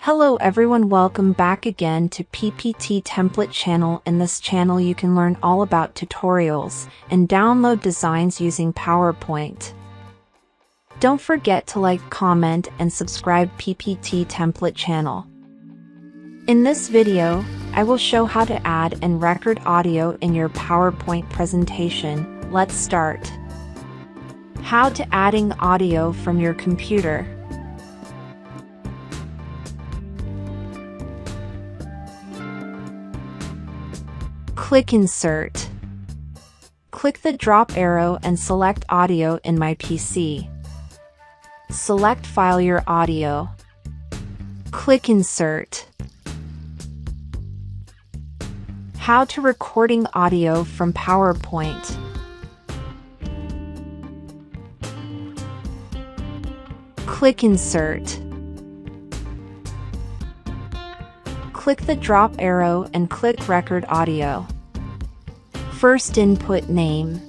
Hello everyone, welcome back again to PPT Template channel. In this channel you can learn all about tutorials and download designs using PowerPoint. Don't forget to like, comment and subscribe PPT Template channel. In this video, I will show how to add and record audio in your PowerPoint presentation. Let's start. How to adding audio from your computer. Click Insert. Click the drop arrow and select Audio in My PC. Select File your audio. Click Insert. How to recording audio from PowerPoint. Click Insert. Click the drop arrow and click Record Audio. First input name.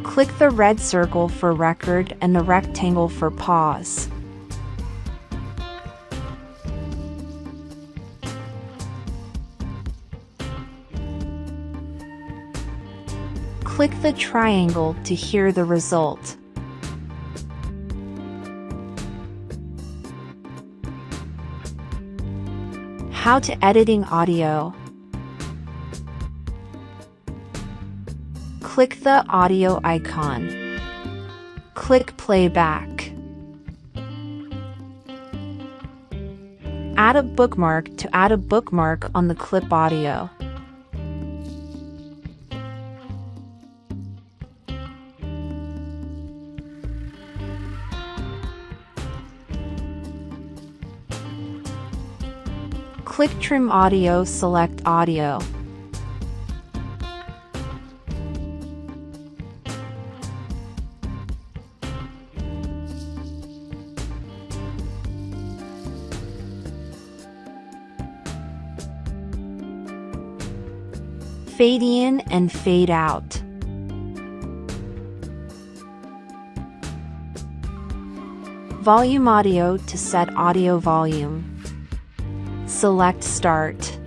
Click the red circle for record and the rectangle for pause. Click the triangle to hear the result. How to editing audio. Click the audio icon. Click Playback. Add a bookmark to add a bookmark on the clip audio. Click Trim Audio, select Audio. Fade in and fade out. Volume audio to set audio volume. Select Start.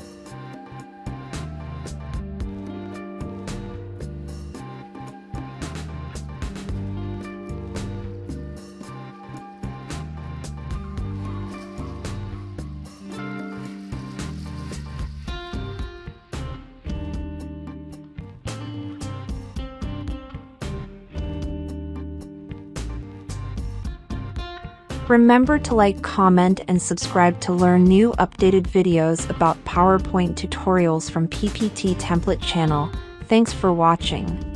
Remember to like, comment and subscribe to learn new updated videos about PowerPoint tutorials from PPT Template channel. Thanks for watching.